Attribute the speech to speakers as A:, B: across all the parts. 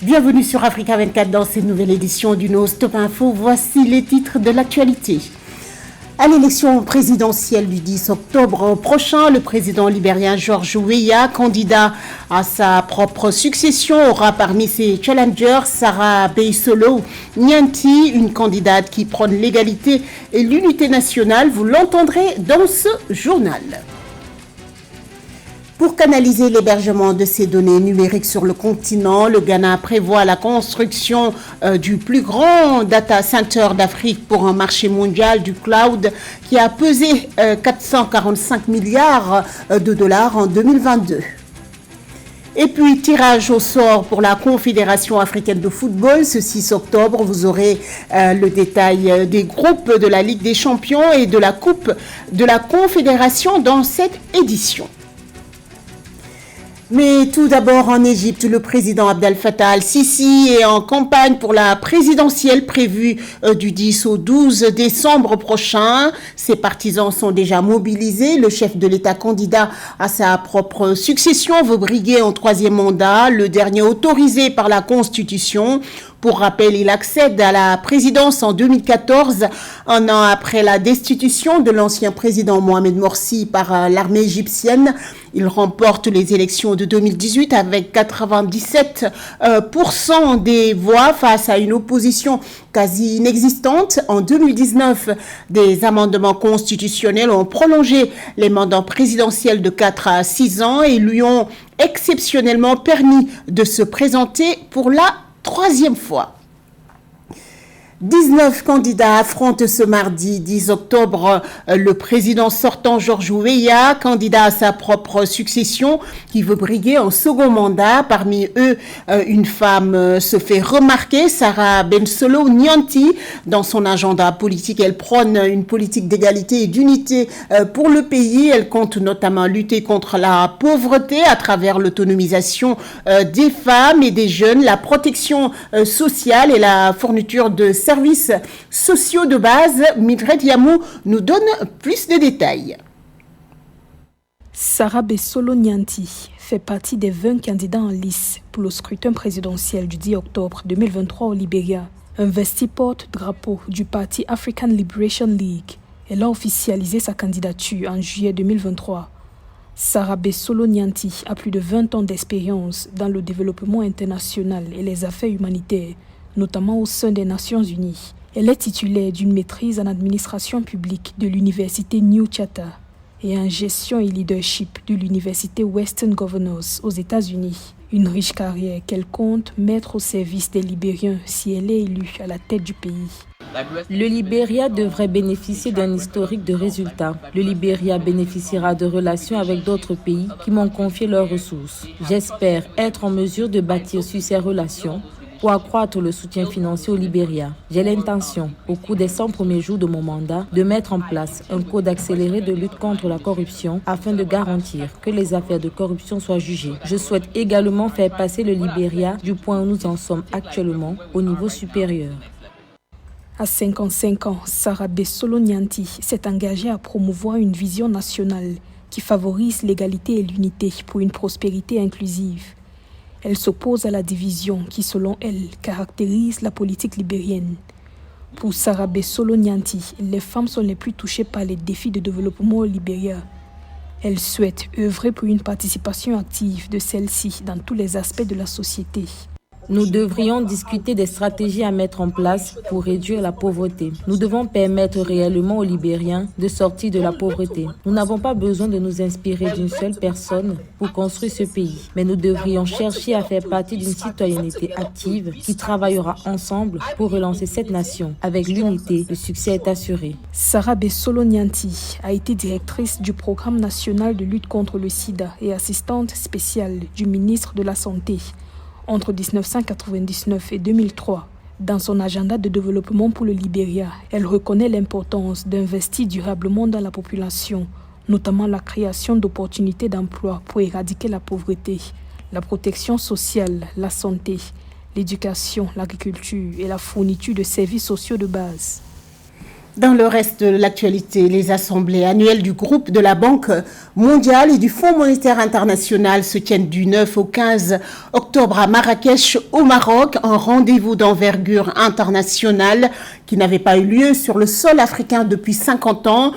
A: Bienvenue sur Africa 24 dans cette nouvelle édition du Stop Info. Voici les titres de l'actualité. À l'élection présidentielle du 10 octobre prochain, le président libérien George Weah, candidat à sa propre succession, aura parmi ses challengers Sarah Beisolo Nyanti, une candidate qui prône l'égalité et l'unité nationale. Vous l'entendrez dans ce journal. Pour canaliser l'hébergement de ces données numériques sur le continent, le Ghana prévoit la construction du plus grand data center d'Afrique pour un marché mondial du cloud qui a pesé 445 milliards de dollars en 2022. Et puis, tirage au sort pour la Confédération africaine de football. Ce 6 octobre, vous aurez le détail des groupes de la Ligue des champions et de la Coupe de la Confédération dans cette édition. Mais tout d'abord, en Égypte, le président Abdel Fattah al-Sisi est en campagne pour la présidentielle prévue du 10 au 12 décembre prochain. Ses partisans sont déjà mobilisés. Le chef de l'État candidat à sa propre succession veut briguer un troisième mandat, le dernier autorisé par la Constitution. Pour rappel, il accède à la présidence en 2014, un an après la destitution de l'ancien président Mohamed Morsi par l'armée égyptienne. Il remporte les élections de 2018 avec 97% des voix face à une opposition quasi inexistante. En 2019, des amendements constitutionnels ont prolongé les mandats présidentiels de 4 à 6 ans et lui ont exceptionnellement permis de se présenter pour la troisième fois. 19 candidats affrontent ce mardi 10 octobre le président sortant George Weah, candidat à sa propre succession, qui veut briguer un second mandat. Parmi eux, une femme se fait remarquer, Sarah Beisolo Nyanti. Dans son agenda politique, elle prône une politique d'égalité et d'unité pour le pays. Elle compte notamment lutter contre la pauvreté à travers l'autonomisation des femmes et des jeunes, la protection sociale et la fourniture de services sociaux de base. Mildred Yamou nous donne plus de détails.
B: Sarah Beisolo Nyanti fait partie des 20 candidats en lice pour le scrutin présidentiel du 10 octobre 2023 au Libéria. Investie porte-drapeau du parti African Liberation League, elle a officialisé sa candidature en juillet 2023. Sarah Beisolo Nyanti a plus de 20 ans d'expérience dans le développement international et les affaires humanitaires, notamment au sein des Nations Unies. Elle est titulaire d'une maîtrise en administration publique de l'université New Charter et en gestion et leadership de l'université Western Governors aux États-Unis. Une riche carrière qu'elle compte mettre au service des Libériens si elle est élue à la tête du pays.
C: Le Libéria devrait bénéficier d'un historique de résultats. Le Libéria bénéficiera de relations avec d'autres pays qui m'ont confié leurs ressources. J'espère être en mesure de bâtir sur ces relations pour accroître le soutien financier au Libéria. J'ai l'intention, au cours des 100 premiers jours de mon mandat, de mettre en place un code accéléré de lutte contre la corruption afin de garantir que les affaires de corruption soient jugées. Je souhaite également faire passer le Libéria du point où nous en sommes actuellement au niveau supérieur.
B: À 55 ans, Sarah Beisolo Nyanti s'est engagée à promouvoir une vision nationale qui favorise l'égalité et l'unité pour une prospérité inclusive. Elle s'oppose à la division qui, selon elle, caractérise la politique libérienne. Pour Sarah Beisolo Nyanti, les femmes sont les plus touchées par les défis de développement au Libéria. Elle souhaite œuvrer pour une participation active de celle-ci dans tous les aspects de la société.
C: Nous devrions discuter des stratégies à mettre en place pour réduire la pauvreté. Nous devons permettre réellement aux Libériens de sortir de la pauvreté. Nous n'avons pas besoin de nous inspirer d'une seule personne pour construire ce pays, mais nous devrions chercher à faire partie d'une citoyenneté active qui travaillera ensemble pour relancer cette nation. Avec l'unité, le succès est assuré.
B: Sarah Beisolo Nyanti a été directrice du programme national de lutte contre le sida et assistante spéciale du ministre de la Santé entre 1999 et 2003. Dans son agenda de développement pour le Libéria, elle reconnaît l'importance d'investir durablement dans la population, notamment la création d'opportunités d'emploi pour éradiquer la pauvreté, la protection sociale, la santé, l'éducation, l'agriculture et la fourniture de services sociaux de base.
A: Dans le reste de l'actualité, les assemblées annuelles du groupe de la Banque mondiale et du Fonds monétaire international se tiennent du 9 au 15 octobre à Marrakech, au Maroc, un rendez-vous d'envergure internationale qui n'avait pas eu lieu sur le sol africain depuis 50 ans.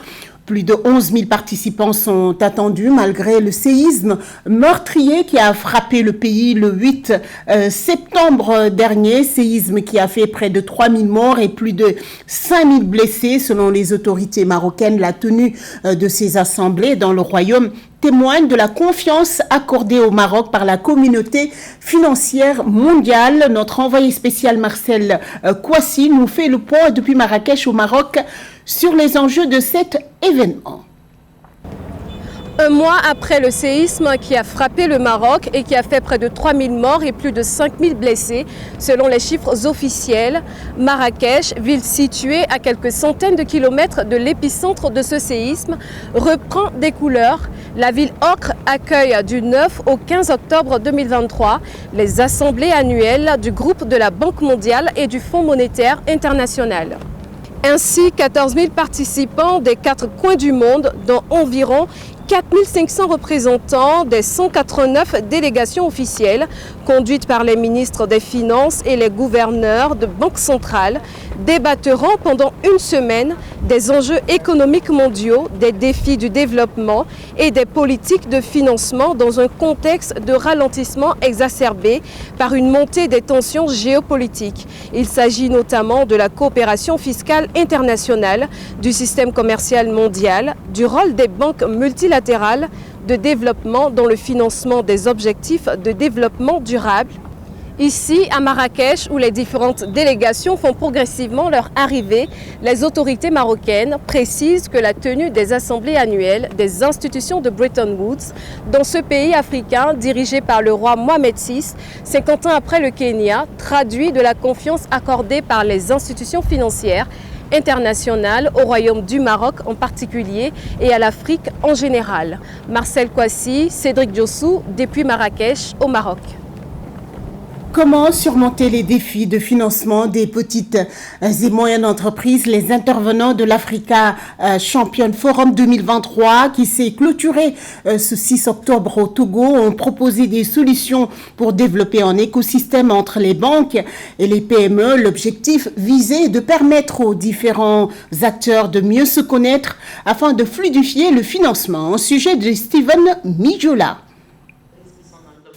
A: Plus de 11 000 participants sont attendus malgré le séisme meurtrier qui a frappé le pays le 8 septembre dernier. Séisme qui a fait près de 3 000 morts et plus de 5 000 blessés. Selon les autorités marocaines, la tenue de ces assemblées dans le royaume témoigne de la confiance accordée au Maroc par la communauté financière mondiale. Notre envoyé spécial Marcel Kouassi nous fait le point depuis Marrakech au Maroc sur les enjeux de cet événement.
D: Un mois après le séisme qui a frappé le Maroc et qui a fait près de 3 000 morts et plus de 5 000 blessés, selon les chiffres officiels, Marrakech, ville située à quelques centaines de kilomètres de l'épicentre de ce séisme, reprend des couleurs. La ville ocre accueille du 9 au 15 octobre 2023 les assemblées annuelles du groupe de la Banque mondiale et du Fonds monétaire international. Ainsi, 14 000 participants des 4 coins du monde, dont environ 4 500 représentants des 189 délégations officielles conduites par les ministres des Finances et les gouverneurs de banques centrales, débattront pendant une semaine des enjeux économiques mondiaux, des défis du développement et des politiques de financement dans un contexte de ralentissement exacerbé par une montée des tensions géopolitiques. Il s'agit notamment de la coopération fiscale internationale, du système commercial mondial, du rôle des banques multilatérales de développement dans le financement des objectifs de développement durable. Ici, à Marrakech, où les différentes délégations font progressivement leur arrivée, les autorités marocaines précisent que la tenue des assemblées annuelles des institutions de Bretton Woods dans ce pays africain dirigé par le roi Mohamed VI, 50 ans après le Kenya, traduit de la confiance accordée par les institutions financières internationales au Royaume du Maroc en particulier et à l'Afrique en général. Marcel Kouassi, Cédric Diossou, depuis Marrakech au Maroc.
A: Comment surmonter les défis de financement des petites et moyennes entreprises? Les intervenants de l'Africa Champion Forum 2023 qui s'est clôturé ce 6 octobre au Togo ont proposé des solutions pour développer un écosystème entre les banques et les PME. L'objectif visé est de permettre aux différents acteurs de mieux se connaître afin de fluidifier le financement. Un sujet de Steven Mijola.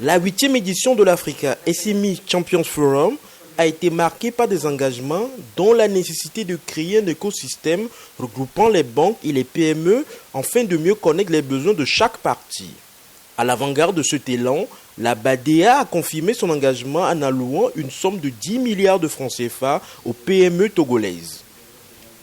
E: La 8e édition de l'Africa SME Champions Forum a été marquée par des engagements dont la nécessité de créer un écosystème regroupant les banques et les PME afin de mieux connaître les besoins de chaque partie. À l'avant-garde de cet élan, la BADEA a confirmé son engagement en allouant une somme de 10 milliards de francs CFA aux PME togolaises.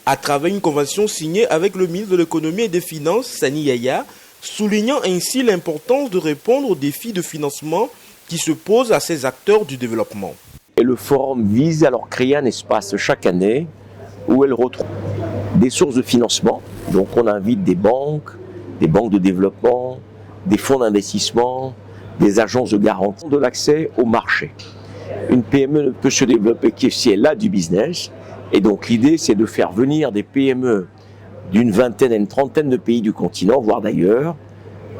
E: À travers une convention signée avec le ministre de l'économie et des finances, Sani Yaya, soulignant ainsi l'importance de répondre aux défis de financement qui se posent à ces acteurs du développement.
F: Et le forum vise à leur créer un espace chaque année où elles retrouvent des sources de financement. Donc on invite des banques de développement, des fonds d'investissement, des agences de garantie, de l'accès au marché. Une PME ne peut se développer que si elle a du business. Et donc l'idée c'est de faire venir des PME d'une vingtaine à une trentaine de pays du continent, voire d'ailleurs,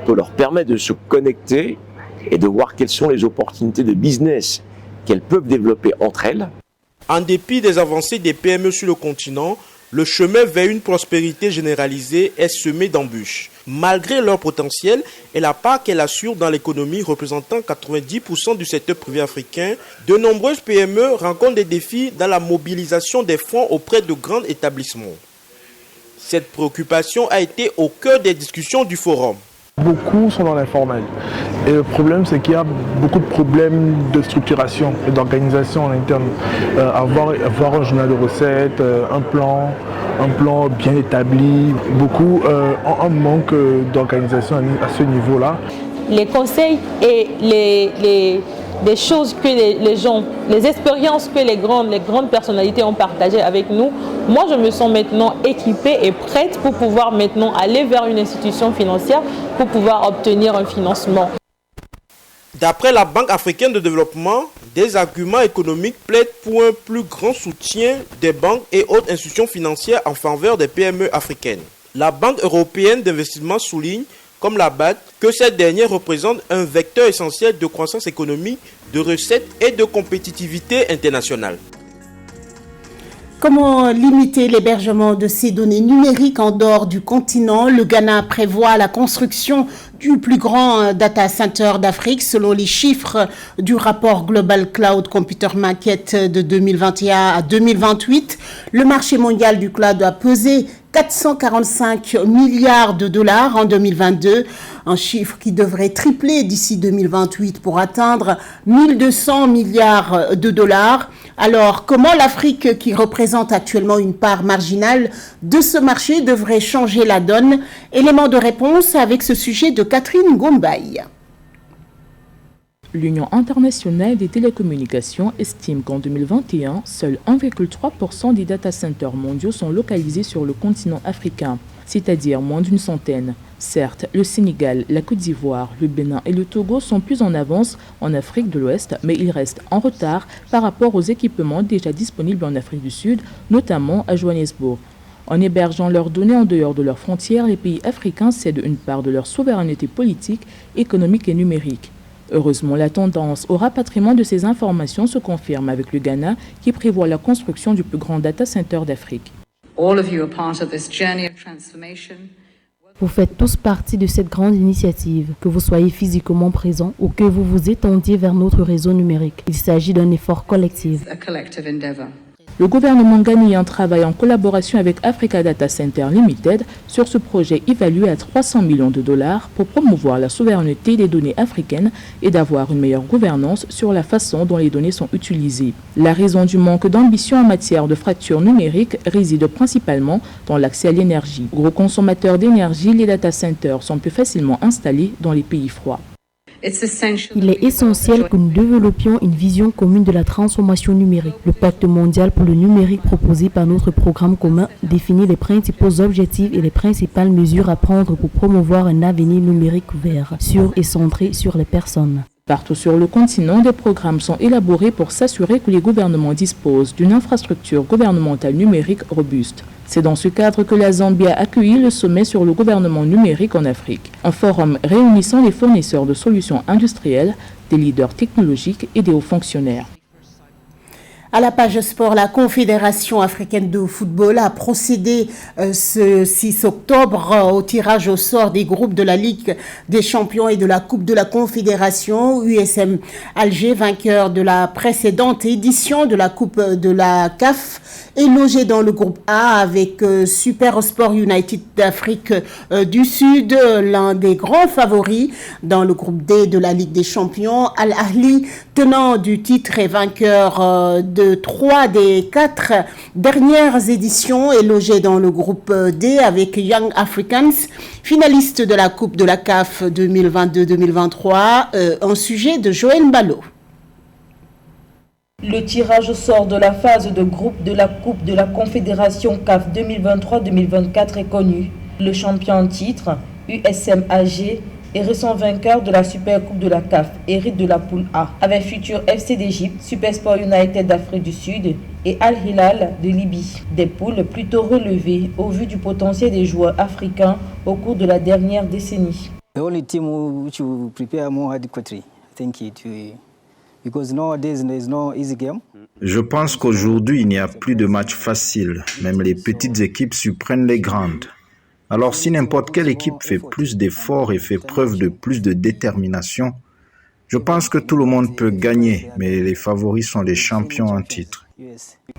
F: pour leur permettre de se connecter et de voir quelles sont les opportunités de business qu'elles peuvent développer entre elles.
E: En dépit des avancées des PME sur le continent, le chemin vers une prospérité généralisée est semé d'embûches. Malgré leur potentiel et la part qu'elles assurent dans l'économie représentant 90% du secteur privé africain, de nombreuses PME rencontrent des défis dans la mobilisation des fonds auprès de grands établissements. Cette préoccupation a été au cœur des discussions du forum.
G: Beaucoup sont dans l'informel. Et le problème, c'est qu'il y a beaucoup de problèmes de structuration et d'organisation en interne. Avoir un journal de recettes, un plan bien établi. Beaucoup ont un manque d'organisation à ce niveau-là.
H: Les conseils et des choses que les gens, les expériences que les grandes personnalités ont partagées avec nous, moi je me sens maintenant équipée et prête pour pouvoir maintenant aller vers une institution financière pour pouvoir obtenir un financement.
E: D'après la Banque africaine de développement, des arguments économiques plaident pour un plus grand soutien des banques et autres institutions financières en faveur des PME africaines. La Banque européenne d'investissement souligne, comme la BAD, que cette dernière représente un vecteur essentiel de croissance économique, de recettes et de compétitivité internationale.
A: Comment limiter l'hébergement de ces données numériques en dehors du continent? Le Ghana prévoit la construction du plus grand data center d'Afrique selon les chiffres du rapport Global Cloud Computer Market de 2021 à 2028. Le marché mondial du cloud a pesé 445 milliards de dollars en 2022, un chiffre qui devrait tripler d'ici 2028 pour atteindre 1200 milliards de dollars. Alors, comment l'Afrique, qui représente actuellement une part marginale de ce marché, devrait changer la donne? Élément de réponse avec ce sujet de Catherine Gombaï.
I: L'Union internationale des télécommunications estime qu'en 2021, seuls 1,3% des data centers mondiaux sont localisés sur le continent africain, c'est-à-dire moins d'une centaine. Certes, le Sénégal, la Côte d'Ivoire, le Bénin et le Togo sont plus en avance en Afrique de l'Ouest, mais ils restent en retard par rapport aux équipements déjà disponibles en Afrique du Sud, notamment à Johannesburg. En hébergeant leurs données en dehors de leurs frontières, les pays africains cèdent une part de leur souveraineté politique, économique et numérique. Heureusement, la tendance au rapatriement de ces informations se confirme avec le Ghana qui prévoit la construction du plus grand data center d'Afrique.
J: Vous faites tous partie de cette grande initiative, que vous soyez physiquement présent ou que vous vous étendiez vers notre réseau numérique. Il s'agit d'un effort collectif.
I: Le gouvernement ghanéen travaille en collaboration avec Africa Data Center Limited sur ce projet évalué à 300 millions de dollars pour promouvoir la souveraineté des données africaines et d'avoir une meilleure gouvernance sur la façon dont les données sont utilisées. La raison du manque d'ambition en matière de fracture numérique réside principalement dans l'accès à l'énergie. Gros consommateurs d'énergie, les data centers sont plus facilement installés dans les pays froids.
J: Il est essentiel que nous développions une vision commune de la transformation numérique. Le pacte mondial pour le numérique proposé par notre programme commun définit les principaux objectifs et les principales mesures à prendre pour promouvoir un avenir numérique vert, sûr et centré sur les personnes.
I: Partout sur le continent, des programmes sont élaborés pour s'assurer que les gouvernements disposent d'une infrastructure gouvernementale numérique robuste. C'est dans ce cadre que la Zambie a accueilli le sommet sur le gouvernement numérique en Afrique, un forum réunissant les fournisseurs de solutions industrielles, des leaders technologiques et des hauts fonctionnaires.
A: À la page sport, la Confédération africaine de football a procédé ce 6 octobre au tirage au sort des groupes de la Ligue des champions et de la Coupe de la Confédération. USM Alger, vainqueur de la précédente édition de la Coupe de la CAF, est logé dans le groupe A avec Super Sport United d'Afrique du Sud, l'un des grands favoris. Dans le groupe D de la Ligue des champions, Al Ahly, tenant du titre et vainqueur de 3 des 4 dernières éditions, est logé dans le groupe D avec Young Africans, finaliste de la Coupe de la CAF 2022-2023. Un sujet de Joël Mbalo.
C: Le tirage au sort de la phase de groupe de la Coupe de la Confédération CAF 2023-2024 est connu. Le champion en titre, USM Alger, et récent vainqueur de la Super Coupe de la CAF, hérite de la poule A, avec Futur FC d'Égypte, Super Sport United d'Afrique du Sud et Al Hilal de Libye. Des poules plutôt relevées au vu du potentiel des joueurs africains au cours de la dernière décennie.
K: The only team which will prepare more adequately, I think because nowadays there is no easy game.
L: Je pense qu'aujourd'hui, il n'y a plus de match facile. Même les petites équipes surprennent les grandes. Alors si n'importe quelle équipe fait plus d'efforts et fait preuve de plus de détermination, je pense que tout le monde peut gagner, mais les favoris sont les champions en titre.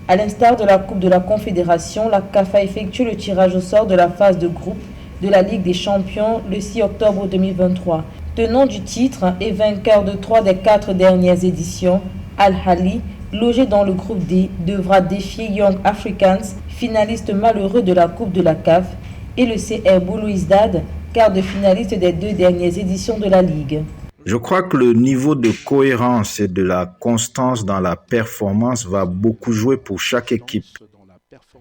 C: À l'instar de la Coupe de la Confédération, la CAF a effectué le tirage au sort de la phase de groupe de la Ligue des champions le 6 octobre 2023. Tenant du titre et vainqueur de 3 des 4 dernières éditions, Al Ahly, logé dans le groupe D, devra défier Young Africans, finaliste malheureux de la Coupe de la CAF, et le CR Belouizdad, quart de finaliste des 2 dernières éditions de la Ligue.
L: Je crois que le niveau de cohérence et de la constance dans la performance va beaucoup jouer pour chaque équipe.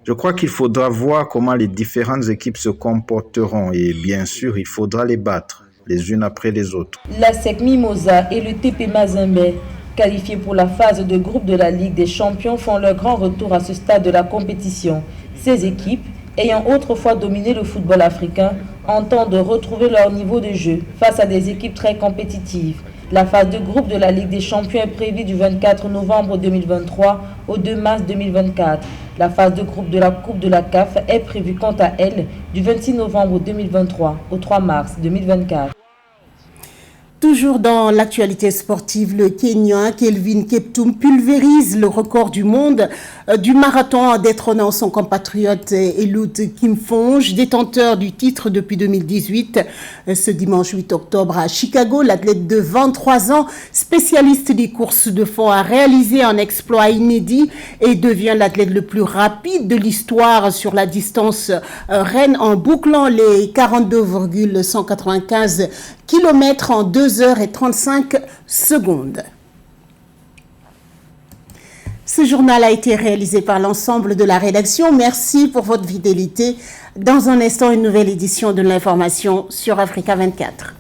L: Je crois qu'il faudra voir comment les différentes équipes se comporteront et bien sûr, il faudra les battre. les unes après les autres.
C: La SEC Mimosa et le TP Mazembe, qualifiés pour la phase de groupe de la Ligue des Champions, font leur grand retour à ce stade de la compétition. Ces équipes, ayant autrefois dominé le football africain, entendent retrouver leur niveau de jeu face à des équipes très compétitives. La phase de groupe de la Ligue des Champions est prévue du 24 novembre 2023 au 2 mars 2024. La phase de groupe de la Coupe de la CAF est prévue quant à elle du 26 novembre 2023 au 3 mars 2024.
A: Toujours dans l'actualité sportive, le Kenyan Kelvin Kiptum pulvérise le record du monde du marathon en détrônant son compatriote Eliud Kipchoge, détenteur du titre depuis 2018. Ce dimanche 8 octobre à Chicago, l'athlète de 23 ans, spécialiste des courses de fond, a réalisé un exploit inédit et devient l'athlète le plus rapide de l'histoire sur la distance reine en bouclant les 42,195 km en 2h35. Ce journal a été réalisé par l'ensemble de la rédaction. Merci pour votre fidélité. Dans un instant, une nouvelle édition de l'information sur Africa 24.